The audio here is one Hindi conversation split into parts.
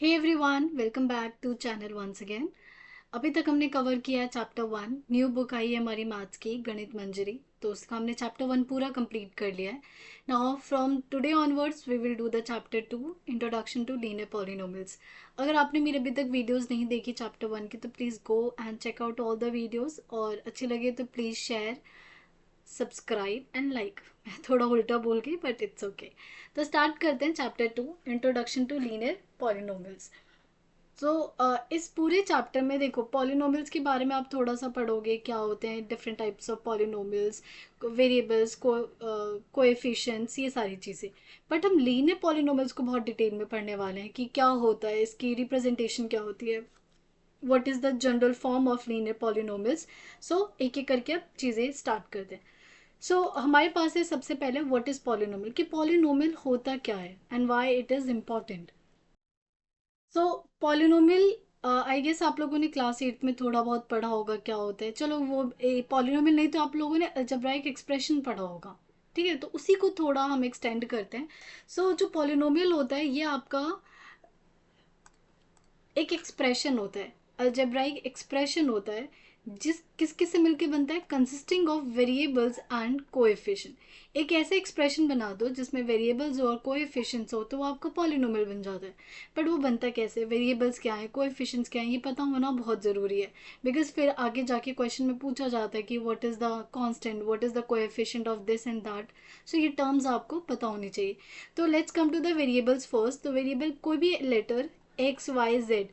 Hey everyone, welcome back to channel once again. अभी तक हमने कवर किया है चैप्टर 1। न्यू बुक आई है हमारी मैथ्स की, गणित मंजरी। तो उसका हमने चैप्टर 1 पूरा कंप्लीट कर लिया है। Now from today onwards we will do the chapter 2, introduction to linear polynomials. अगर आपने मेरे अभी तक वीडियोस नहीं देखी चैप्टर 1 की तो please go and check out all the videos, और अच्छी लगे तो please share, subscribe and like. मैं थोड़ा उल्टा बोल गई बट इट्स ओके। तो स्टार्ट करते हैं chapter 2, introduction to linear polynomials. तो इस पूरे चैप्टर में देखो, पॉलिनोमियल्स के बारे में आप थोड़ा सा पढ़ोगे, क्या होते हैं different types of polynomials, variables, coefficients, ये सारी चीज़ें। बट हम लीनियर पॉलिनोमियल्स को बहुत डिटेल में पढ़ने वाले हैं कि क्या होता है, इसकी रिप्रेजेंटेशन क्या होती है, what is the general form of linear polynomials. So एक एक करके अब चीज़ें स्टार्ट करते हैं। सो हमारे पास है सबसे पहले व्हाट इज़ पॉलिनोमियल, कि पॉलिनोमियल होता क्या है and why it is important. So polynomial, I guess आप लोगों ने क्लास 8 में थोड़ा बहुत पढ़ा होगा क्या होता है। चलो वो पॉलिनोमियल नहीं तो आप लोगों ने अलजेब्राइक एक्सप्रेशन पढ़ा होगा। ठीक है, तो उसी को थोड़ा हम एक्सटेंड करते हैं। जो पॉलिनोमियल होता है ये आपका एक एक्सप्रेशन होता है, अलजेब्राइक एक्सप्रेशन होता है, जिस किसके से मिलके बनता है, consisting of variables and coefficient. एक ऐसे एक्सप्रेशन बना दो जिसमें वेरिएबल्स और कोएफिशिएंट्स हो तो वो आपका पॉलिनोमियल बन जाता है। बट वो बनता कैसे, वेरिएबल्स क्या है, कोएफिशिएंट्स क्या है, ये पता होना बहुत ज़रूरी है। बिकॉज फिर आगे जाके क्वेश्चन में पूछा जाता है कि what is the constant, what is the coefficient of this and that. So ये टर्म्स आपको पता होनी चाहिए। तो let's come to the variables first. तो वेरिएबल कोई भी letter X Y Z,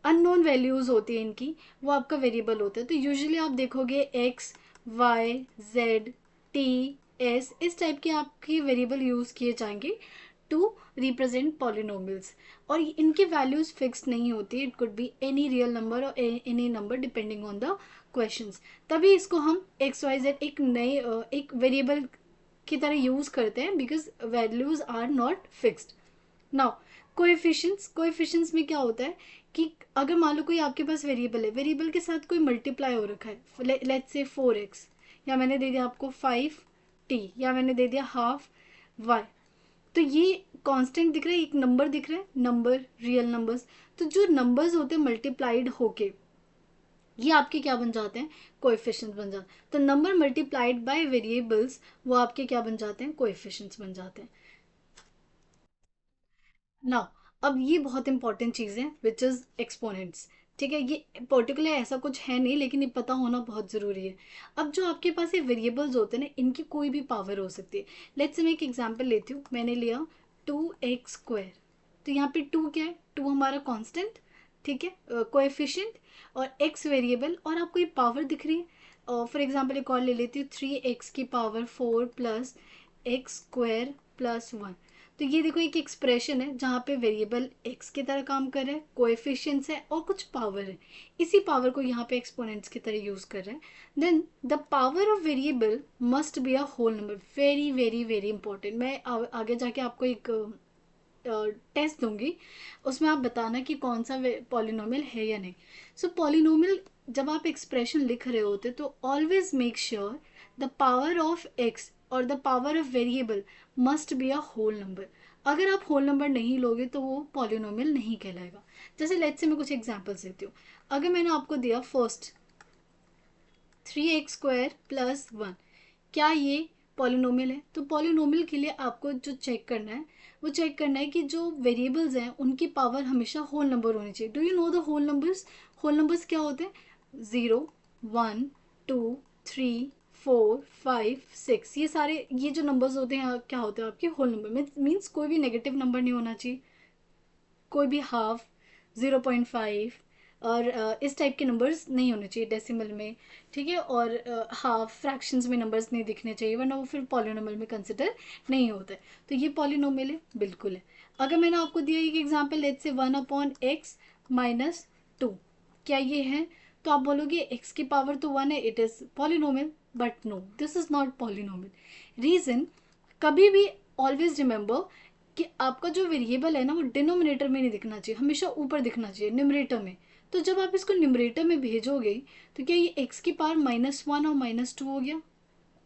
unknown values होती है इनकी, वो आपका वेरिएबल होता है। तो यूजुअली आप देखोगे x, Y, z, t, s, इस टाइप के आपके वेरिएबल यूज़ किए जाएंगे टू रिप्रेजेंट पॉलिनोमियल्स। और इनकी वैल्यूज़ फिक्स नहीं होती, it could be any real number और any number depending on the questions. तभी इसको हम एक्स वाई जेड एक नए एक वेरिएबल की तरह यूज़ करते हैं, because values are not fixed. Now coefficients में क्या होता है कि अगर मान लो कोई आपके पास वेरिएबल है, वेरिएबल के साथ कोई मल्टीप्लाई हो रखा है, लेट्स से 4x, या मैंने दे दिया आपको 5t, या मैंने दे दिया हाफ y। तो ये कांस्टेंट दिख रहा है, एक नंबर दिख रहा है, नंबर, रियल नंबर्स। तो जो नंबर्स होते हैं मल्टीप्लाइड होके ये आपके क्या बन जाते हैं, कोएफिशिएंट्स बन जाते हैं। तो नंबर मल्टीप्लाइड बाय वेरिएबल्स वो आपके क्या बन जाते हैं, कोएफिशिएंट्स बन जाते हैं। ना, अब ये बहुत इंपॉर्टेंट चीज़ है विच इज़ एक्सपोनेंट्स। ठीक है, ये पर्टिकुलर ऐसा कुछ है नहीं, लेकिन ये पता होना बहुत ज़रूरी है। अब जो आपके पास ये वेरिएबल्स होते हैं ना, इनकी कोई भी पावर हो सकती है। लेट्स से मैं एक एग्जांपल लेती हूँ, मैंने लिया 2x²। तो यहाँ पे 2 क्या है, 2 हमारा कांस्टेंट, ठीक है, कोएफिशिएंट, और x वेरिएबल, और आपको ये पावर दिख रही है। फॉर एग्जांपल एक और ले लेती हूँ, 3x⁴ प्लस x² + 1। तो ये देखो एक एक्सप्रेशन है जहाँ पे वेरिएबल एक्स की तरह काम कर रहा है, कोएफिशिएंट्स है और कुछ पावर है। इसी पावर को यहाँ पे एक्सपोनेंट्स की तरह यूज कर रहे हैं। Then the power of variable must be a whole number. Very very very important. मैं आगे जाके आपको एक टेस्ट दूंगी, उसमें आप बताना कि कौन सा पॉलिनोमियल है या नहीं। सो पॉलिनोमियल जब आप एक्सप्रेशन लिख रहे होते तो always make sure the power of X और the power of variable must be a whole number. अगर आप होल नंबर नहीं लोगे तो वो पॉलिनोमियल नहीं कहलाएगा। जैसे लेट्स से मैं कुछ एग्जांपल्स देती हूँ। अगर मैंने आपको दिया फर्स्ट 3x² + 1, क्या ये पॉलिनोमियल है? तो पॉलिनोमियल के लिए आपको जो चेक करना है वो चेक करना है कि जो वेरिएबल्स हैं उनकी पावर हमेशा होल नंबर होनी चाहिए। Do you know the whole numbers? Whole numbers क्या होते हैं? 0, 1, 2, 3, 4, 5, 6। ये सारे ये जो नंबर्स होते हैं क्या होते हैं आपके होल नंबर। मीन्स कोई भी नेगेटिव नंबर नहीं होना चाहिए, कोई भी हाफ, 0.5, और इस टाइप के नंबर्स नहीं होने चाहिए डेसिमल में। ठीक है, और हाफ फ्रैक्शंस में नंबर्स नहीं दिखने चाहिए, वरना वो फिर पॉलिनोमियल में कंसिडर नहीं होता है। तो ये पॉलिनोमियल है, बिल्कुल है। अगर मैंने आपको दिया एक एग्जांपल, लेट्स से 1/x - 2, क्या ये है? तो आप बोलोगे एक्स की पावर तो 1 है, it is polynomial. But no, this is not polynomial. Reason, कभी भी ऑलवेज रिमेंबर कि आपका जो वेरिएबल है ना वो डिनोमिनेटर में नहीं दिखना चाहिए, हमेशा ऊपर दिखना चाहिए, न्यूमरेटर में। तो जब आप इसको न्यूमरेटर में भेजोगे तो क्या ये एक्स की पावर -1 और -2 हो गया?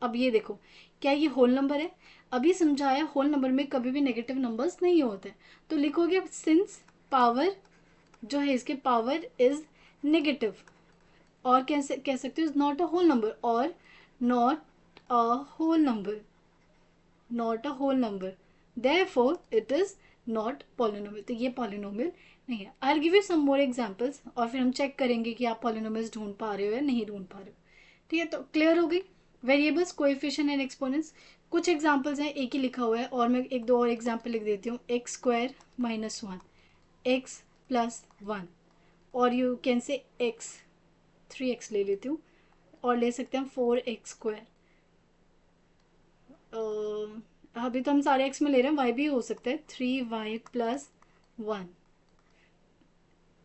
अब ये देखो, क्या ये होल नंबर है? अभी समझाया होल नंबर में कभी भी नेगेटिव नंबर्स नहीं होते। तो लिखोगे सिंस पावर जो है इसके पावर इज नेगेटिव, और कैसे कह सकते हो is not a whole number, और not a whole number, not a whole number, therefore it is not polynomial. तो ये पॉलिनोमियल नहीं है। I will give you some more examples और फिर हम चेक करेंगे कि आप पॉलिनोमियल्स ढूंढ पा रहे हो या नहीं ढूंढ पा रहे हो। ठीक है, तो क्लियर हो गई वेरिएबल्स, कोएफिशिएंट एंड एक्सपोनेंट्स। कुछ एग्जांपल्स हैं, एक ही लिखा हुआ है, और मैं एक दो और एग्जांपल लिख देती हूँ। X square minus one, X plus one, और you can say X, 3x ले लेती हूँ, और ले सकते हैं 4x स्क्वायर। अभी तो हम सारे x में ले रहे हैं, y भी हो सकता है, 3y plus one,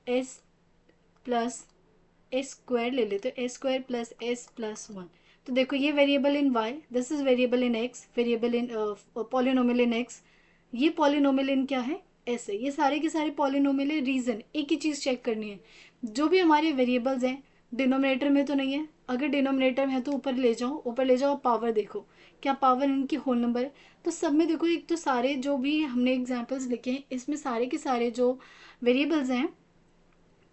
s plus S square ले लेते हो, S square plus S plus one. तो देखो ये variable in y, this is variable in x, variable in polynomial in x, ये पॉलिनोमियल इन क्या है, s है। ये सारे के सारे पॉलिनोमियल है। रीजन एक ही चीज़ चेक करनी है, जो भी हमारे वेरिएबल्स हैं डिनोमिनेटर में तो नहीं है। अगर डिनोमिनेटर में है तो ऊपर ले जाओ, ऊपर ले जाओ, पावर देखो क्या पावर इनकी होल नंबर है। तो सब में देखो, एक तो सारे जो भी हमने एग्जाम्पल्स लिखे हैं इसमें सारे के सारे जो वेरिएबल्स हैं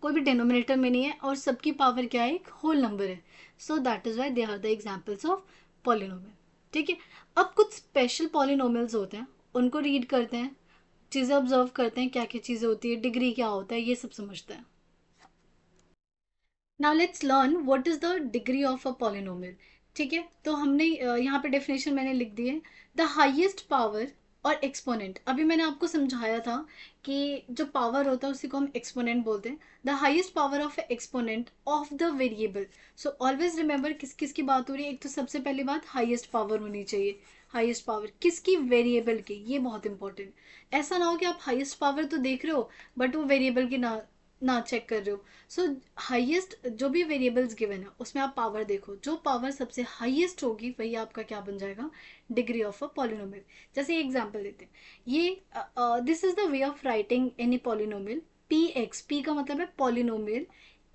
कोई भी डिनोमिनेटर में नहीं है, और सबकी पावर क्या है, एक होल नंबर है। So that is why they are the examples of polynomial. ठीक है, अब कुछ स्पेशल पॉलिनोमियल्स होते हैं, उनको रीड करते हैं, चीज़ें ऑब्जर्व करते हैं, क्या क्या चीज़ें होती है, डिग्री क्या होता है, ये सब समझते हैं। Now let's learn what is the degree of a polynomial. ठीक है, तो हमने यहाँ पे डेफिनेशन मैंने लिख दी है, द हाईएस्ट पावर और एक्सपोनेंट। अभी मैंने आपको समझाया था कि जो पावर होता है उसी को हम एक्सपोनेंट बोलते हैं। The highest power of exponent of the variable. So always remember किस किस की बात हो रही है। एक तो सबसे पहली बात हाईएस्ट पावर होनी चाहिए, हाईएस्ट पावर किसकी, वेरिएबल की, ये बहुत इंपॉर्टेंट। ऐसा ना हो कि आप हाईएस्ट पावर तो देख रहे हो बट वो वेरिएबल की ना चेक कर रहे हो। सो हाईएस्ट जो भी वेरिएबल्स गिवन है उसमें आप पावर देखो, जो पावर सबसे हाईएस्ट होगी वही आपका क्या बन जाएगा, डिग्री ऑफ अ पॉलिनोमियल। जैसे एग्जांपल देते हैं, ये this is the way of writing any polynomial. P x, P का मतलब है पॉलिनोमियल,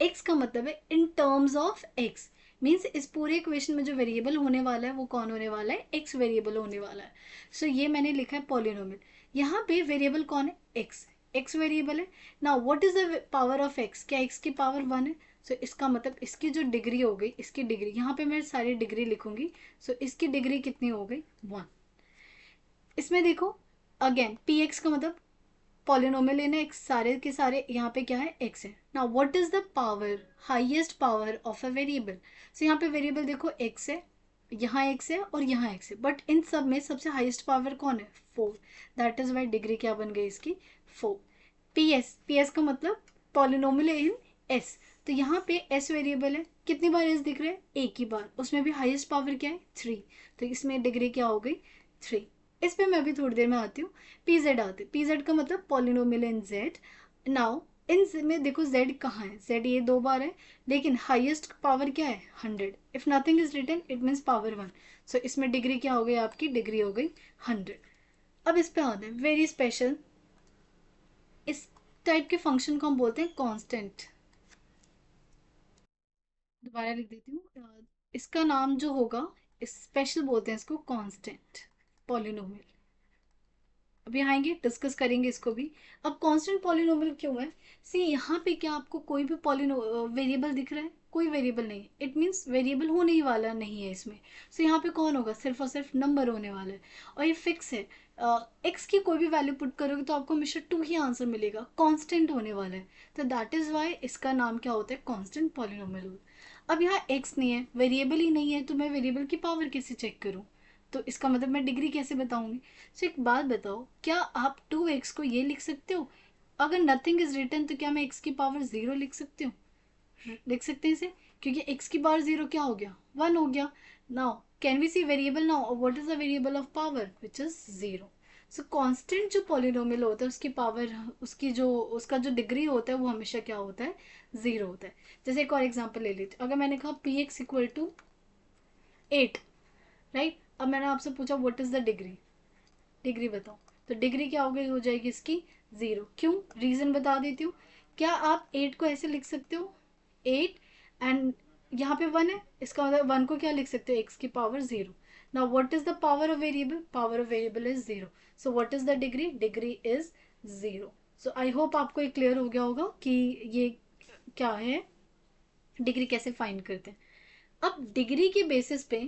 एक्स का मतलब है in terms of x, means इस पूरे इक्वेशन में जो वेरिएबल होने वाला है वो कौन होने वाला है, एक्स वेरिएबल होने वाला है। सो ये मैंने लिखा है पॉलिनोमियल, यहाँ पे वेरिएबल कौन है, एक्स, एक्स वेरिएबल है। Now what is the power of x, क्या एक्स की पावर वन है। सो इसका मतलब इसकी जो डिग्री हो गई, इसकी डिग्री यहाँ पे मैं सारी डिग्री लिखूंगी। सो इसकी डिग्री कितनी हो गई, वन। इसमें देखो अगेन पी एक्स का मतलब पॉलिनोमियल इन एक्स, सारे के सारे यहाँ पे क्या है, एक्स है। Now what is the power, highest power of a variable. So यहाँ पे वेरिएबल देखो एक्स है, यहाँ एक्स है और यहाँ एक्स है, बट इन सब में सबसे हाईएस्ट पावर कौन है, four. That is why degree क्या बन गई इसकी, four. P S, P S का मतलब पॉलिनोमियल इन एस, तो यहाँ पे एस वेरिएबल है, कितनी बार एस दिख रहा है, एक ही बार, उसमें भी हाईएस्ट पावर क्या है, थ्री, तो इसमें डिग्री क्या हो गई, थ्री। इस पे मैं अभी थोड़ी देर में आती हूँ। पी जेड आते, पी जेड का मतलब polynomial in Z. Now in में देखो जेड कहाँ है, जेड ये दो बार है, लेकिन हाईएस्ट पावर क्या है, hundred. If nothing is written it means power one. So इसमें डिग्री क्या हो गई, आपकी डिग्री हो गई हंड्रेड। अब इस पे आते हैं वेरी स्पेशल, इस टाइप के फंक्शन को हम बोलते हैं कांस्टेंट। दोबारा लिख देती हूँ, इसका नाम जो होगा, स्पेशल बोलते हैं इसको कांस्टेंट पॉलिनोमियल। अभी आएंगे डिस्कस करेंगे इसको भी। अब कांस्टेंट पॉलिनोमियल क्यों है, सी यहाँ पे क्या आपको कोई भी पॉलिनो वेरिएबल दिख रहा है, कोई वेरिएबल नहीं, इट मीन्स वेरिएबल होने ही वाला नहीं है इसमें। सो यहाँ पे कौन होगा, सिर्फ और सिर्फ नंबर होने वाला है, और ये फिक्स है। एक्स की कोई भी वैल्यू पुट करोगे तो आपको हमेशा टू ही आंसर मिलेगा, कांस्टेंट होने वाला है। तो दैट इज वाई इसका नाम क्या होता है, कांस्टेंट पॉलिनोमियल। अब यहाँ एक्स नहीं है, वेरिएबल ही नहीं है, तो मैं वेरिएबल की पावर कैसे चेक करूँ, तो इसका मतलब मैं डिग्री कैसे बताऊंगी। सो एक बात बताओ, क्या आप टू एक्स को ये लिख सकते हो, अगर नथिंग इज रिटन तो क्या मैं एक्स की पावर जीरो लिख सकती हूँ, लिख सकते हैं इसे, क्योंकि एक्स की पावर जीरो क्या हो गया, वन हो गया। Now can we see variable, now what is the variable of power, which is zero. So constant जो पॉलिनोमियल होता है उसकी पावर, उसकी जो उसका जो डिग्री होता है वो हमेशा क्या होता है, जीरो होता है। जैसे एक और एग्जांपल ले लीजिए, अगर मैंने कहा P x equal to eight, right. अब मैंने आपसे पूछा what is the degree, degree बताओ, तो डिग्री क्या हो जाएगी इसकी, जीरो। क्यों, रीजन बता देती हूँ। क्या आप एट को ऐसे लिख सकते हो, एट एंड यहाँ पे वन है, इसका मतलब वन को क्या लिख सकते हो, एक्स की power zero. Now what is the power of variable, power of variable is zero. So what is the degree, degree is zero. So I hope आपको ये क्लियर हो गया होगा कि ये क्या है, डिग्री कैसे फाइंड करते हैं। अब डिग्री के बेसिस पे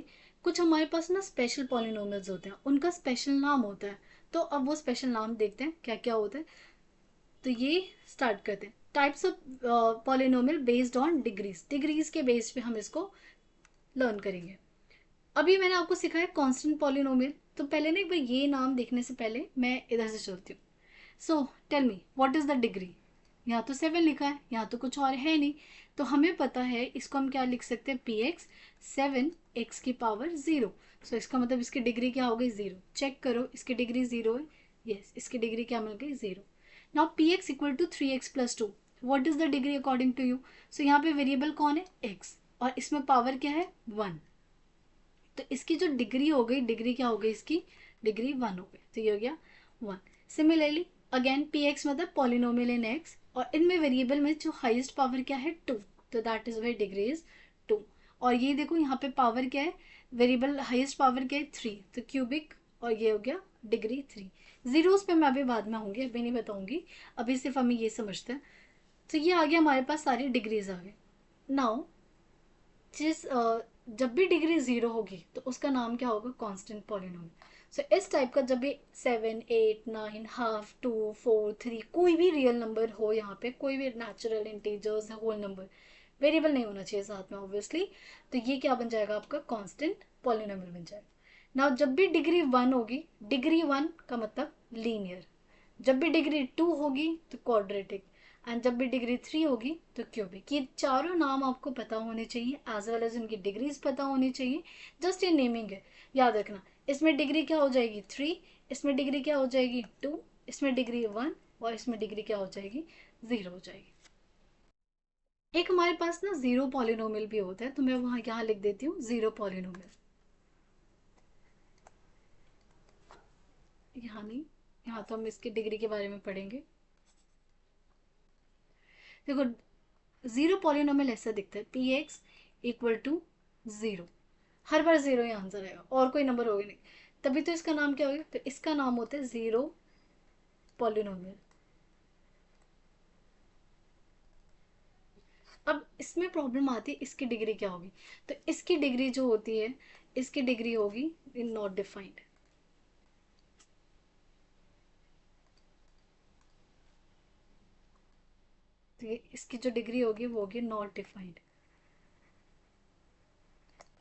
कुछ हमारे पास ना स्पेशल पॉलिनोमियल्स होते हैं, उनका स्पेशल नाम होता है। तो अब वो स्पेशल नाम देखते हैं क्या क्या होता है। तो ये स्टार्ट करते हैं, types of polynomial based on degrees, degrees के बेस पे हम इसको लर्न करेंगे। अभी मैंने आपको सिखाया कांस्टेंट पॉलिनोमियल, तो पहले ना एक बार ये नाम देखने से पहले मैं इधर से चलती हूँ। So tell me what is the degree. यहाँ तो 7 लिखा है, यहाँ तो कुछ और है नहीं, तो हमें पता है इसको हम क्या लिख सकते हैं, पी एक्स 7 x⁻0। सो इसका मतलब इसकी डिग्री क्या हो गई, 0। चेक करो, इसकी डिग्री 0 है। यस, इसकी डिग्री क्या मिल गई, 0। Now P x equal to 3x+2, what is the degree according to you. So यहाँ पे वेरिएबल कौन है, x, और इसमें पावर क्या है, 1। तो इसकी जो डिग्री हो गई, डिग्री क्या हो गई इसकी, डिग्री 1 हो गई, तो ये हो गया 1। सिमिलरली अगेन पी एक्स मतलब पॉलिनोमियल इन एक्स, और इनमें वेरिएबल में जो हाईएस्ट पावर क्या है, 2, तो that is why degree is 2। और ये देखो यहाँ पे पावर क्या है, वेरिएबल हाईएस्ट पावर क्या है, 3, तो क्यूबिक, और ये हो गया डिग्री 3। जीरोस पे मैं अभी बाद में आऊंगी, अभी नहीं बताऊंगी, अभी सिर्फ हमें ये समझते हैं। तो ये आ गया हमारे पास, सारी डिग्रीज आ गए। नाउ जिस जब भी डिग्री 0 होगी तो उसका नाम क्या होगा, कांस्टेंट पॉलिनोमियल। सो इस टाइप का जब भी 7, 8, 9, हाफ, 2, 4, 3, कोई भी रियल नंबर हो, यहाँ पे कोई भी natural integers, whole number, variable नहीं होना चाहिए साथ में ऑब्वियसली, तो ये क्या बन जाएगा आपका, कांस्टेंट पॉलिनोमियल बन जाएगा। नाउ जब भी डिग्री 1 होगी, डिग्री 1 का मतलब लीनियर, जब भी डिग्री 2 होगी तो क्वाड्रेटिक, एंड जब भी डिग्री 3 होगी तो क्यूबिक। ये चारों नाम आपको पता होने चाहिए, एज वेल एज उनकी डिग्रीज पता होनी चाहिए। जस्ट ये नेमिंग है, याद रखना। इसमें डिग्री क्या हो जाएगी, 3, इसमें डिग्री क्या हो जाएगी, 2, इसमें डिग्री 1, और इसमें डिग्री क्या हो जाएगी, 0 हो जाएगी। एक हमारे पास ना जीरो पॉलिनोमियल भी होता है, तो मैं वहां यहाँ लिख देती हूँ जीरो पॉलिनोमियल, यहाँ नहीं, यहाँ तो हम इसकी डिग्री के बारे में पढ़ेंगे। देखो जीरो पॉलिनोमियल ऐसा दिखता है, पी एक्स इक्वल टू 0, हर बार 0 ही आंसर आएगा, और कोई नंबर होगा नहीं, तभी तो इसका नाम क्या होगा, तो इसका नाम होता है जीरो पॉलिनोमियल। अब इसमें प्रॉब्लम आती है, इसकी डिग्री क्या होगी, तो इसकी डिग्री जो होती है, इसकी डिग्री होगी इन नॉट डिफाइंड। तो ये इसकी जो डिग्री होगी वो होगी नॉट डिफाइंड।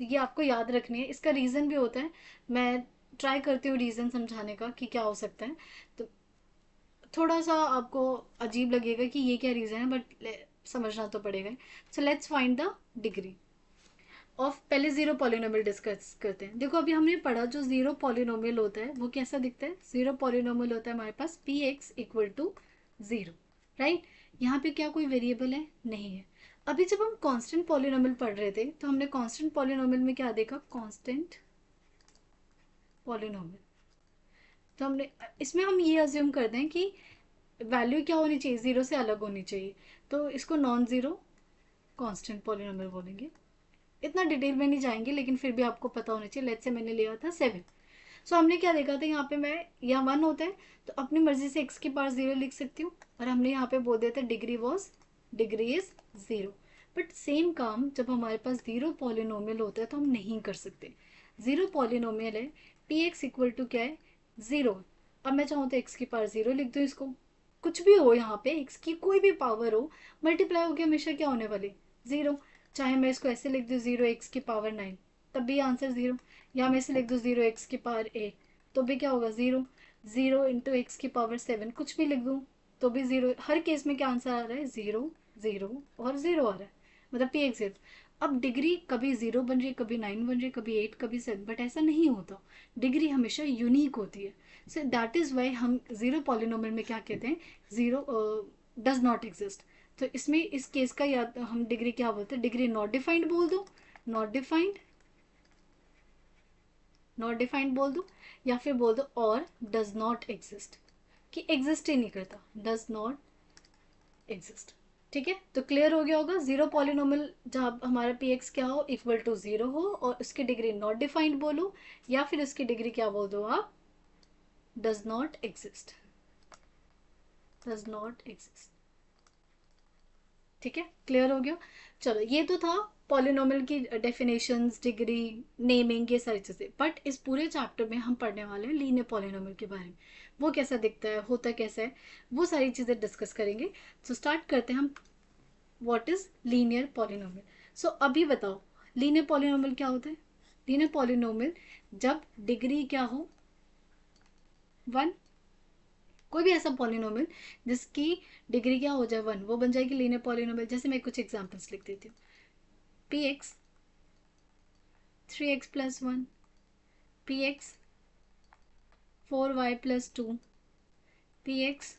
ये आपको याद रखनी है, इसका रीज़न भी होता है, मैं ट्राई करती हूँ रीज़न समझाने का कि क्या हो सकता है। तो थोड़ा सा आपको अजीब लगेगा कि ये क्या रीज़न है, बट समझना तो पड़ेगा। So let's find the degree of, पहले जीरो पॉलिनोमियल डिस्कस करते हैं। देखो अभी हमने पढ़ा, जो जीरो पॉलिनोमियल होता है वो कैसा दिखता है, जीरो पॉलिनोमियल होता है हमारे पास P x equal to 0, right. यहाँ पे क्या कोई वेरिएबल है, नहीं है। अभी जब हम कांस्टेंट पॉलिनोमियल पढ़ रहे थे, तो हमने कांस्टेंट पॉलिनोमियल में क्या देखा, कांस्टेंट पॉलिनोमियल, तो हमने इसमें हम ये अज्यूम करते हैं कि वैल्यू क्या होनी चाहिए, जीरो से अलग होनी चाहिए, तो इसको नॉन जीरो कांस्टेंट पॉलिनोमियल बोलेंगे। इतना डिटेल में नहीं जाएंगे, लेकिन फिर भी आपको पता होना चाहिए। लेट्स से मैंने लिया था 7, सो हमने क्या देखा था, यहाँ पे मैं, यहाँ 1 होता है तो अपनी मर्जी से x की पावर 0 लिख सकती हूँ, और हमने यहाँ पे बोल दिया था डिग्री इज 0। बट सेम काम जब हमारे पास जीरो पॉलिनोमियल होता है तो हम नहीं कर सकते। जीरो पॉलिनोमियल है, पी एक्स इक्वल टू क्या है, 0। अब मैं चाहूँ तो x की पावर 0 लिख दूँ, इसको कुछ भी हो, यहाँ पे x की कोई भी पावर हो, मल्टीप्लाई होकर हमेशा क्या होने वाली, 0। चाहे मैं इसको ऐसे लिख दूँ 0 x की पावर 9, तब भी आंसर 0। या मैं इसे लिख दूँ 0 x की पावर 8, तो भी क्या होगा 0। 0 × x की पावर 7, कुछ भी लिख दूँ तो भी 0। हर केस में क्या आंसर आ रहा है, 0, 0 और 0 आ रहा है, मतलब पी एक्स 0। अब डिग्री कभी 0 बन रही है, कभी 9 बन रही है, कभी 8, कभी 7, बट ऐसा नहीं होता, डिग्री हमेशा यूनिक होती है। सो दैट इज़ वाई हम जीरो पॉलिनोमियल में क्या कहते हैं, जीरो डज नॉट एग्जिस्ट। तो इसमें इस केस का याद हम डिग्री क्या बोलते हैं, डिग्री नॉट डिफाइंड बोल दो, नॉट डिफाइंड, नॉट डिफाइंड बोल दो, या फिर बोल दो और डज नॉट एग्जिस्ट, कि एग्जिस्ट ही नहीं करता, डज नॉट एग्जिस्ट। ठीक है, तो क्लियर हो गया होगा। जीरो पॉलिनोमियल जहाँ हमारा पी एक्स क्या हो, इक्वल टू 0 हो, और उसकी डिग्री नॉट डिफाइंड बोलो, या फिर उसकी डिग्री क्या बोल दो आप, does not exist. Does not exist. ठीक है, क्लियर हो गया। चलो, ये तो था पॉलिनोमियल की डेफिनेशंस, डिग्री, नेमिंग, ये सारी चीज़ें। बट इस पूरे चैप्टर में हम पढ़ने वाले हैं लीनियर पॉलिनोमियल के बारे में। वो कैसा दिखता है, होता कैसा है, वो सारी चीज़ें डिस्कस करेंगे। तो स्टार्ट करते हैं हम। What is linear polynomial? So अभी बताओ, लीनियर पॉलिनोमियल क्या होता है? लीनियर पॉलिनोमियल जब डिग्री क्या हो, 1। कोई भी ऐसा पॉलिनोमियल जिसकी डिग्री क्या हो जाए, 1, वो बन जाएगी लीनियर पॉलिनोमियल। जैसे मैं कुछ एग्जांपल्स लिख देती हूँ। P x 3x+1, P x 4y+2, P x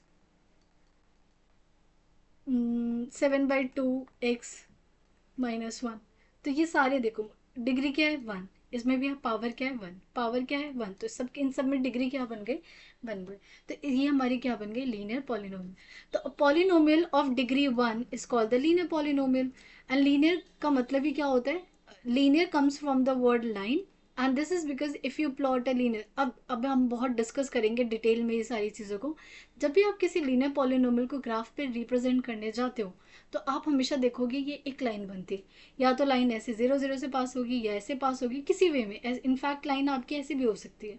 7/2x-1। तो ये सारे देखो, डिग्री क्या है, 1। इसमें भी पावर क्या है, 1। पावर क्या है, 1। तो सब, इन सब में डिग्री क्या बन गई, बन गई। तो ये हमारी क्या बन गई, लीनियर पॉलिनोमियल। तो polynomial of degree 1 is called the linear polynomial. And linear का मतलब ही क्या होता है, linear comes from the word line, and this is because if you plot a linear. अब हम बहुत डिस्कस करेंगे डिटेल में ये सारी चीज़ों को। जब भी आप किसी लीनियर पॉलिनोमियल को ग्राफ पे रिप्रेजेंट करने जाते हो, तो आप हमेशा देखोगे ये एक लाइन बनती है। या तो लाइन ऐसे 0 0 से पास होगी, या ऐसे पास होगी, किसी वे में। इनफैक्ट लाइन आपकी ऐसे भी हो सकती है,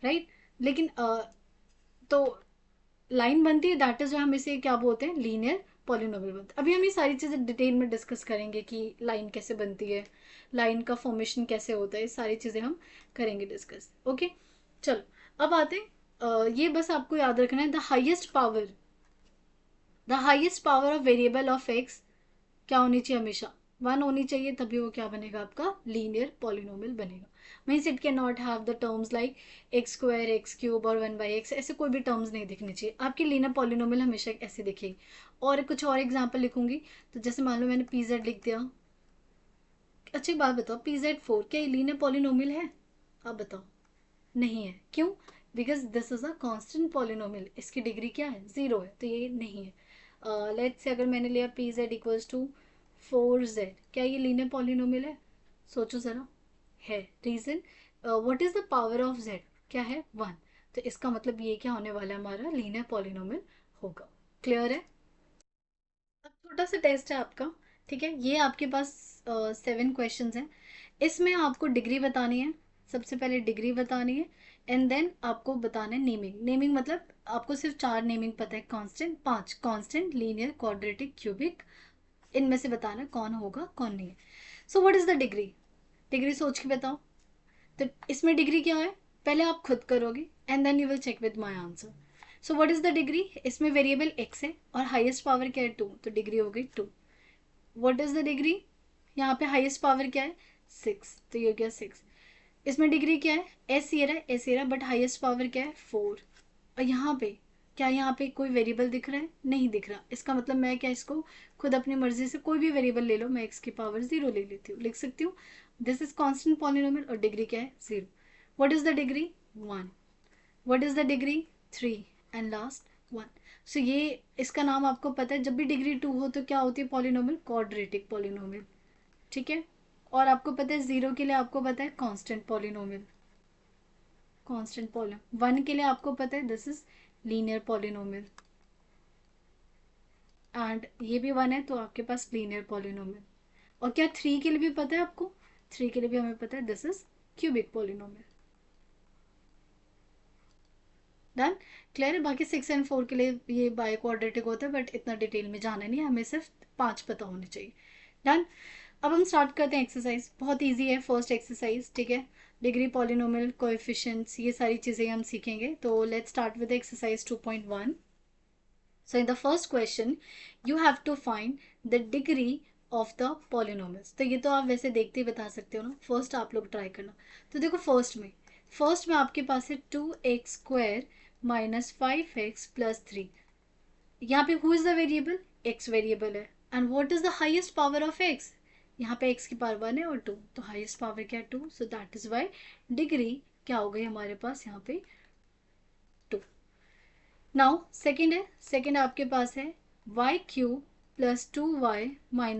राइट। लेकिन तो लाइन बनती है, दैट इज हम इसे क्या बोलते हैं, लीनियर पॉलिनोमियल बनता है। अभी हम ये सारी चीज़ें डिटेल में डिस्कस करेंगे कि लाइन कैसे बनती है, लाइन का फॉर्मेशन कैसे होता है, सारी चीज़ें हम करेंगे डिस्कस। ओके, चलो अब आते हैं। ये बस आपको याद रखना है, the highest power of variable of x क्या होनी चाहिए, हमेशा 1 होनी चाहिए, तभी वो क्या बनेगा, आपका लीनियर पॉलिनोमियल बनेगा। Means it can not have the terms like x² x³ और 1/x, ऐसे कोई भी टर्म्स नहीं दिखने चाहिए। आपकी लीनियर पॉलिनोमियल हमेशा ऐसे दिखेगी। और कुछ और एग्जाम्पल लिखूंगी, तो जैसे मान लो मैंने pz लिख दिया। अच्छी बात बताओ, pz4 क्या ये लीनियर पॉलिनोमियल है? आप बताओ। नहीं है, क्यों? Because this is a constant polynomial, इसकी डिग्री क्या है, 0 है, तो ये नहीं है। लेट्स से अगर मैंने लिया pz = 4z, क्या ये लीनियर पॉलिनोमियल है? सोचो ज़रा। है। Reason, what is the power of z? क्या है, 1। तो इसका मतलब ये क्या होने वाला है, हमारा लीनियर पॉलिनोमियल होगा। क्लियर है? अब छोटा सा टेस्ट है आपका। ठीक है, ये आपके पास 7 क्वेश्चंस हैं। इसमें आपको डिग्री बतानी है, सबसे पहले डिग्री बतानी है। एंड देन आपको बताना है नेमिंग। नेमिंग मतलब आपको सिर्फ 4 नेमिंग पता है, constant 5, constant, linear, quadratic, cubic. इनमें से बताना कौन होगा कौन नहीं है। सो what is the degree? Degree सोच के बताओ। तो इसमें डिग्री क्या है, पहले आप खुद करोगे and then you will check with my answer. So what is the degree? इसमें वेरिएबल x है और हाईएस्ट पावर क्या है, 2, तो डिग्री हो गई 2। What is the degree? यहाँ पे हाईएस्ट पावर क्या है, 6, तो ये हो गया 6। इसमें डिग्री क्या है, एस ये रहा बट हाईएस्ट पावर क्या है, 4। और यहाँ पे क्या, यहाँ पे कोई वेरिएबल दिख रहा है, नहीं दिख रहा। इसका मतलब मैं क्या, इसको खुद अपनी मर्जी से कोई भी वेरिएबल ले लो, मैं x की पावर 0 ले लेती हूँ, लिख सकती हूँ। दिस इज कांस्टेंट पॉलिनोमियल और डिग्री क्या है, 0। What is the degree, 1। What is the degree, 3। And last 1। सो ये, इसका नाम आपको पता है, जब भी डिग्री 2 हो तो क्या होती है, पॉलिनोमियल, क्वाड्रेटिक पॉलिनोमियल। ठीक है। और आपको पता है 0 के लिए आपको पता है कांस्टेंट पॉलिनोमियल, कांस्टेंट पॉलिनोमियल। 1 के लिए आपको पता है this is linear polynomial, and ये भी 1 है तो आपके पास लीनियर पॉलिनोमियल। और क्या 3 के लिए भी पता है आपको? 3 के लिए भी हमें पता है this is cubic polynomial. Done? Clear है? बाकी 6 एंड 4 के लिए ये बाय क्वाड्रेटिक होता है, बट इतना डिटेल में जाना नहीं है, हमें सिर्फ 5 पता होने चाहिए। डन? अब हम स्टार्ट करते हैं एक्सरसाइज। बहुत ईजी है फर्स्ट एक्सरसाइज, ठीक है। डिग्री, पॉलिनोमियल, कोएफिशिएंट्स, ये सारी चीज़ें हम सीखेंगे। तो let's start with exercise 2.1। So in the first question, you have to find the degree of the polynomials. तो ये तो आप वैसे देखते ही बता सकते हो ना, फर्स्ट आप लोग ट्राई करना। तो देखो फर्स्ट में आपके पास है 2x² -5x+3। यहाँ पे who is the variable, x variable है। And what is the highest power of x? यहाँ पे x की पावर 1 है और 2, तो हाईएस्ट पावर क्या है, 2। So that is why degree क्या हो गई हमारे पास यहाँ पे, 2। नाउ सेकेंड है, सेकेंड आपके पास है y³ + 2y - y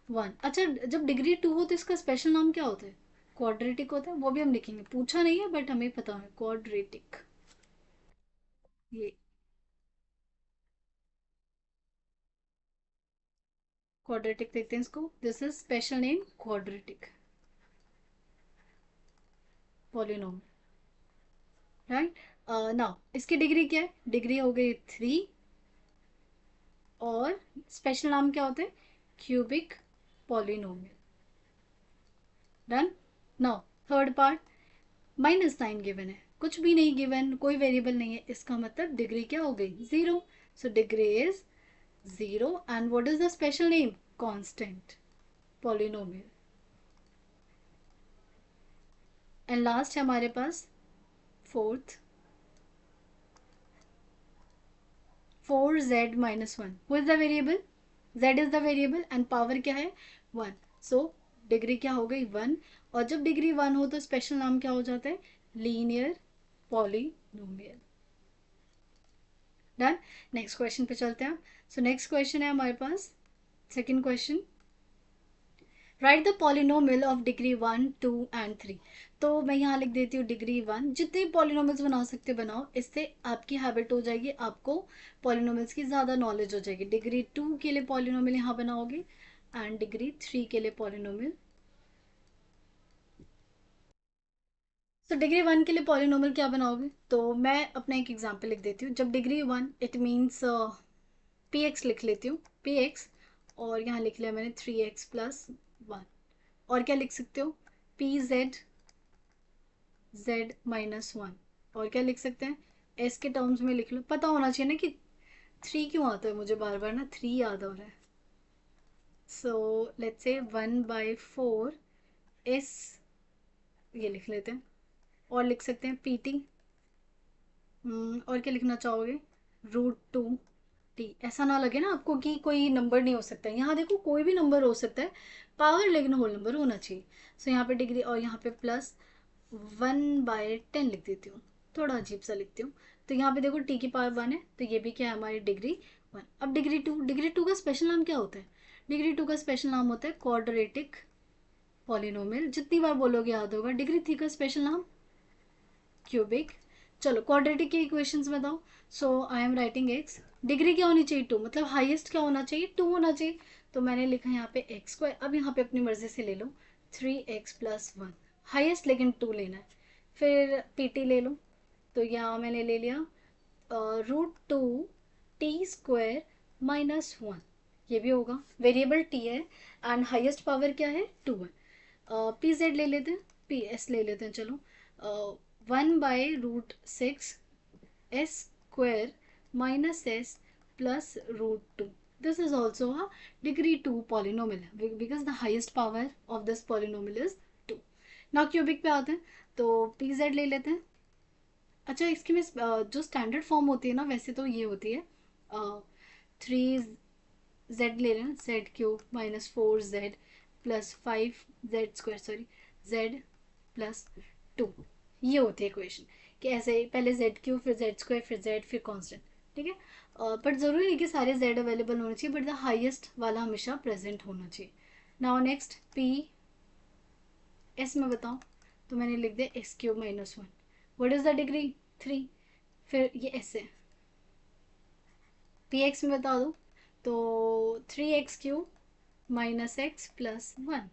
1। अच्छा, जब डिग्री 2 हो तो इसका स्पेशल नाम क्या होता है, क्वाड्रेटिक होता है। वो भी हम लिखेंगे, पूछा नहीं है बट हमें पता है क्वाड्रेटिक। ये क्वाड्रेटिक देखते हैं इसको, this is special name quadratic polynomial, right. Now इसकी डिग्री क्या है, डिग्री हो गई 3 और स्पेशल नाम क्या होते हैं, cubic polynomial. Done. Now third part, minus sign given है, कुछ भी नहीं गिवन, कोई वेरिएबल नहीं है, इसका मतलब डिग्री क्या हो गई, 0। So degree is 0 and what is the special name, constant polynomial. And last है हमारे पास fourth, 4z minus 1, who is the variable, z is the variable and power क्या है 1, so डिग्री क्या हो गई 1, और जब डिग्री 1 हो तो स्पेशल नाम क्या हो जाता है, linear polynomial. Done. Next question पे चलते हैं। सो नेक्स्ट क्वेश्चन है हमारे पास second question, write the polynomial of degree 1 2 and 3। तो मैं यहाँ लिख देती हूँ डिग्री 1, जितने पॉलिनोमियल्स बना सकते हो बनाओ, इससे आपकी हैबिट हो जाएगी, आपको पॉलिनोमियल्स की ज़्यादा नॉलेज हो जाएगी। डिग्री 2 के लिए पॉलिनोमियल यहाँ बनाओगे एंड डिग्री 3 के लिए पॉलिनोमियल। तो डिग्री 1 के लिए पॉलिनोमियल क्या बनाओगे, तो मैं अपना एक एग्जाम्पल लिख देती हूँ। जब degree 1 it means P x लिख लेती हूँ, पी एक्स, और यहाँ लिख लिया मैंने 3x प्लस 1, और क्या लिख सकते हो, पी जेड z माइनस 1, और क्या लिख सकते हैं, s के टर्म्स में लिख लो। पता होना चाहिए ना कि 3 क्यों आता है, मुझे बार बार ना 3 याद हो रहा है। सो लेट्स से 1/4 s, ये लिख लेते हैं, और लिख सकते हैं pt, और क्या लिखना चाहोगे, √2t। ऐसा ना लगे ना आपको कि कोई नंबर नहीं हो सकता, यहाँ देखो कोई भी नंबर हो सकता है, पावर लेकिन होल नंबर होना चाहिए। सो यहाँ पे डिग्री, और यहाँ पे प्लस 1/10 लिख देती हूँ, थोड़ा अजीब सा लिखती हूँ। तो यहाँ पे देखो t की पावर 1 है, तो ये भी क्या है हमारी डिग्री 1। अब डिग्री 2, डिग्री 2 का स्पेशल नाम क्या होता है, डिग्री 2 का स्पेशल नाम होता है क्वाड्रेटिक पॉलिनोमियल। जितनी बार बोलोगे याद होगा। डिग्री 3 का स्पेशल नाम क्यूबिक। चलो क्वाड्रेटिक के इक्वेशंस बताओ। So I am writing X, degree क्या होनी चाहिए 2, मतलब हाईएस्ट क्या होना चाहिए 2 होना चाहिए, तो मैंने लिखा यहाँ पे एक्स स्क्वायर। अब यहाँ पे अपनी मर्जी से ले लो 3x प्लस 1, हाईएस्ट लेकिन 2 लेना है। फिर पीटी ले लो, तो यहाँ मैंने ले लिया √2t² माइनस 1, ये भी होगा, वेरिएबल t है एंड हाईएस्ट पावर क्या है 2 है। पी जेड ले लेते हैं, पी एस ले लेते हैं, चलो 1/√6 s² minus s plus √2. This is also a degree 2 polynomial because the highest power of this polynomial is 2. Now cubic पे आते हैं, तो pz ले लेते हैं। अच्छा इसकी में जो स्टैंडर्ड फॉर्म होती है ना, वैसे तो ये होती है 3z ले लेना, z³ minus 4z plus 5z², sorry z plus 2, ये होती है इक्वेशन, कि ऐसे पहले z³ फिर z² फिर z फिर कांस्टेंट, ठीक है। बट ज़रूरी नहीं कि सारे z अवेलेबल होने चाहिए, बट द हाईएस्ट वाला हमेशा प्रेजेंट होना चाहिए। नाउ नेक्स्ट p s में बताओ, तो मैंने लिख दिया x³ minus 1, what is the degree 3, फिर ये s है। px में बता दो, तो 3x³ minus x plus 1,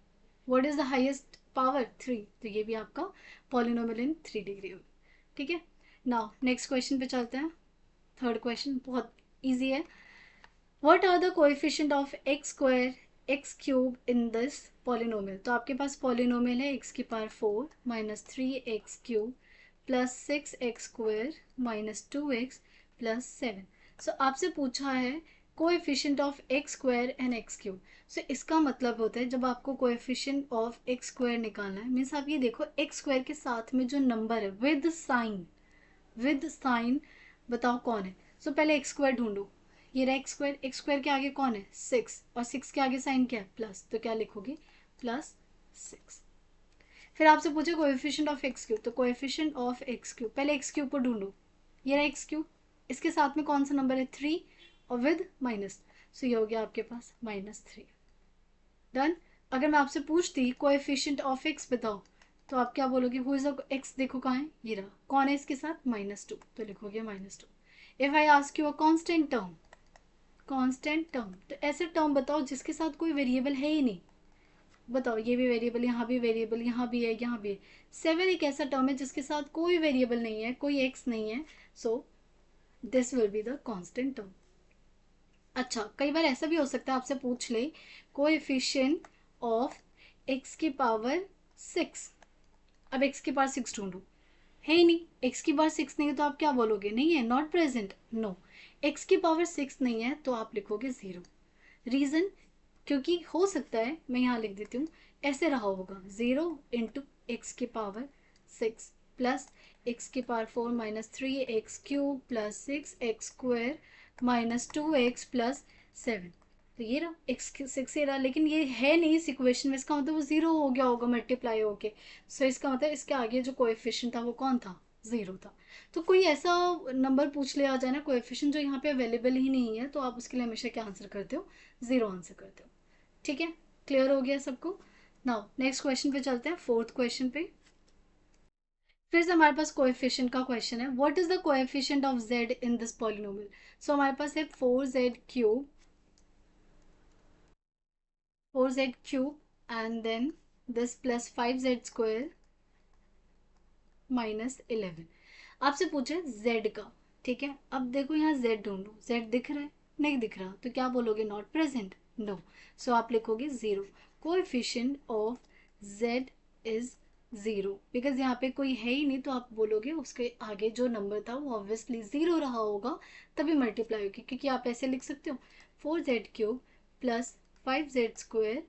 what is the highest power 3, तो ये भी आपका पॉलिनोमियल इन 3 डिग्री होगा, ठीक है। नाउ नेक्स्ट क्वेश्चन पे चलते हैं। थर्ड क्वेश्चन बहुत इजी है, what are the coefficient of x² x³ in this polynomial. तो आपके पास पॉलिनोमियल है x की power 4 minus 3x³ plus 6x² minus 2x plus 7। So आपसे पूछा है coefficient of x² and x³। सो इसका मतलब होता है जब आपको कोएफिशिएंट ऑफ x² निकालना है, मीन्स आप ये देखो x² के साथ में जो नंबर है विद साइन बताओ कौन है। सो पहले x² ढूंढो, ये रहा x² के आगे कौन है 6, और 6 के आगे साइन क्या है प्लस, तो क्या लिखोगे प्लस 6। फिर आपसे पूछे कोएफिशिएंट ऑफ x³, तो कोएफिशिएंट ऑफ x³ पहले x³ को ढूंढो, ये रहा x³, इसके साथ में कौन सा नंबर है 3 और विद माइनस, सो ये हो गया आपके पास -3। डन। अगर मैं आपसे पूछती कोएफिशिएंट ऑफ x बताओ, तो आप क्या बोलोगे, हु इज x, देखो कहाँ है, ये रहा, कौन है इसके साथ -2, तो लिखोगे -2। If I ask you a constant term, constant term, तो ऐसे टर्म बताओ जिसके साथ कोई वेरिएबल है ही नहीं। बताओ, ये भी वेरिएबल, यहाँ भी वेरिएबल, यहाँ भी है, यहाँ भी है। 7 एक ऐसा टर्म है जिसके साथ कोई वेरिएबल नहीं है, कोई एक्स नहीं है, so this will be the constant term. अच्छा, कई बार ऐसा भी हो सकता है आपसे पूछ ले कोएफिशिएंट ऑफ एक्स की पावर 6। अब एक्स की पावर 6 ढूंढो, है ही नहीं, एक्स की पावर 6 नहीं है तो आप क्या बोलोगे, नहीं है, नॉट प्रेजेंट, नो। एक्स की पावर 6 नहीं है तो आप लिखोगे 0। रीजन, क्योंकि हो सकता है, मैं यहाँ लिख देती हूँ, ऐसे रहा होगा 0 इंटू एक्स की पावर 6 प्लस एक्स की power 4 minus 3x³ plus 6x² minus 2x plus 7। तो ये रहा x6 ये रहा, लेकिन ये है नहीं इस इक्वेशन में, इसका मतलब वो 0 हो गया होगा मल्टीप्लाई होके। सो इसका मतलब इसके आगे जो कोएफिशिएंट था वो कौन था, 0 था। तो कोई ऐसा नंबर पूछ ले आ जाए ना कोएफिशिएंट जो यहाँ पे अवेलेबल ही नहीं है, तो आप उसके लिए हमेशा क्या आंसर करते हो, 0 आंसर करते हो। ठीक है, क्लियर हो गया सबको। नाउ नेक्स्ट क्वेश्चन पे चलते हैं, फोर्थ क्वेश्चन पे। फिर से हमारे पास कोएफिशिएंट का क्वेश्चन है, what is the coefficient of z in this polynomial. So हमारे पास है 4z³ and then this plus 5z² minus 11। आपसे पूछे z का, ठीक है। अब देखो यहाँ z ढूंढो, z दिख रहा है, नहीं दिख रहा, तो क्या बोलोगे, नॉट प्रेजेंट, नो। सो आप लिखोगे 0। Coefficient of z is 0, because यहाँ पे कोई है ही नहीं, तो आप बोलोगे उसके आगे जो नंबर था वो ऑब्वियसली 0 रहा होगा, तभी मल्टीप्लाई होगी, क्योंकि आप ऐसे लिख सकते हो 4z³ plus 5z²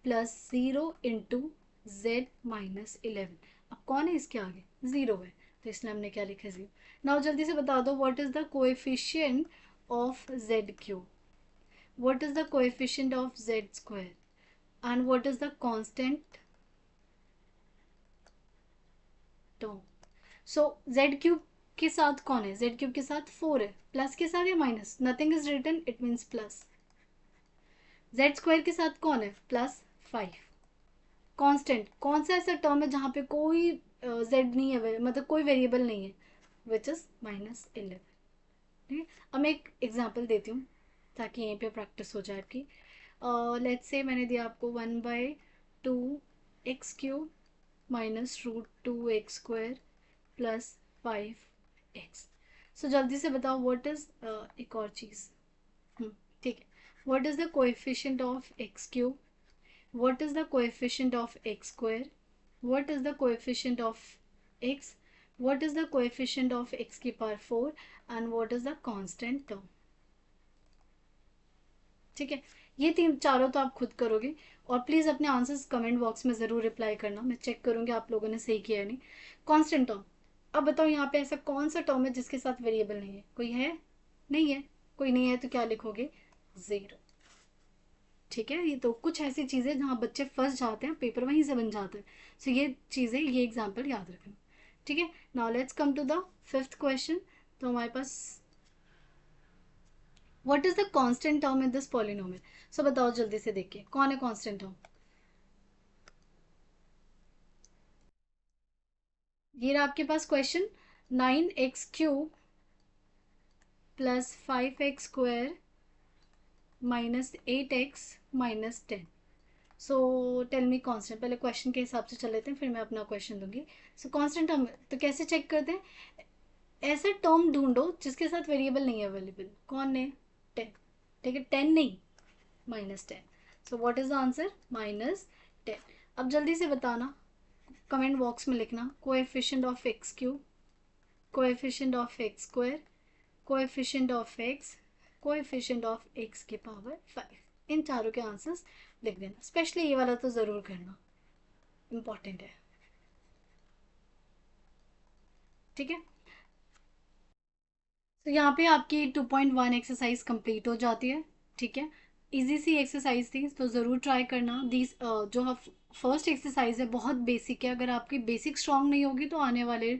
plus 0 into z minus 11। अब कौन है इसके आगे, 0 है, तो इसलिए हमने क्या लिखा, 0। नाउ जल्दी से बता दो, what is the coefficient of z³, what is the coefficient of z² and what is the constant term. So z³ के साथ कौन है, z³ के साथ 4 है, प्लस के साथ या minus, nothing is written, it means plus. z² के साथ कौन है, प्लस 5। कांस्टेंट कौन सा ऐसा टर्म है जहाँ पे कोई z नहीं है, मतलब कोई वेरिएबल नहीं है, विच इज -11। ठीक है, अब मैं एक एग्जांपल देती हूँ ताकि यहीं पे प्रैक्टिस हो जाए आपकी। लेट्स से मैंने दिया आपको 1/2x³ minus √2x² plus 5x। सो जल्दी से बताओ व्हाट इज, एक और चीज़, ठीक है, what is the coefficient of x³, what is the coefficient of x², what is the coefficient of x, what is the coefficient of x की power 4 and what is the constant term। ठीक है, ये तीन चारों तो आप खुद करोगे, और प्लीज़ अपने आंसर्स कमेंट बॉक्स में ज़रूर रिप्लाई करना, मैं चेक करूँगी आप लोगों ने सही किया है नहीं। कांस्टेंट टर्म, अब बताओ यहाँ पे ऐसा कौन सा टर्म है जिसके साथ वेरिएबल नहीं है, कोई है, नहीं है, कोई नहीं है तो क्या लिखोगे, 0। ठीक है, ये तो कुछ ऐसी चीज़ें जहाँ बच्चे फंस जाते हैं, पेपर वहीं से बन जाता है। सो ये चीज़ें, ये एग्जाम्पल याद रखना। ठीक है, now let's come to the fifth question. तो हमारे पास what is the constant term in this polynomial. So बताओ जल्दी से, देखिए कौन है कांस्टेंट टर्म। ये रहा आपके पास question, 9x³ plus 5x² minus 8x minus 10। So tell me constant, पहले क्वेश्चन के हिसाब से चल लेते हैं, फिर मैं अपना क्वेश्चन दूंगी। सो कांस्टेंट टर्म तो कैसे चेक करते हैं, ऐसा टर्म ढूंढो जिसके साथ वेरिएबल नहीं है अवेलेबल, कौन है, 10। ठीक है, 10 नहीं, -10। सो व्हाट इज द आंसर, -10। अब जल्दी से बताना, कमेंट बॉक्स में लिखना, coefficient of x³, coefficient of x², coefficient of x, coefficient of x की पावर 5। इन चारों के आंसर्स लिख देना, स्पेशली ये वाला तो ज़रूर करना, इम्पॉर्टेंट है। ठीक है, तो यहाँ पे आपकी 2.1 एक्सरसाइज कंप्लीट हो जाती है। ठीक है, इजी सी एक्सरसाइज थी, तो ज़रूर ट्राई करना। दिस जो फर्स्ट एक्सरसाइज है बहुत बेसिक है, अगर आपकी बेसिक स्ट्रांग नहीं होगी तो आने वाले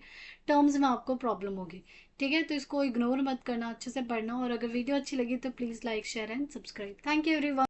टर्म्स में आपको प्रॉब्लम होगी। ठीक है, तो इसको इग्नोर मत करना, अच्छे से पढ़ना, और अगर वीडियो अच्छी लगी तो please like share and subscribe. Thank you everyone.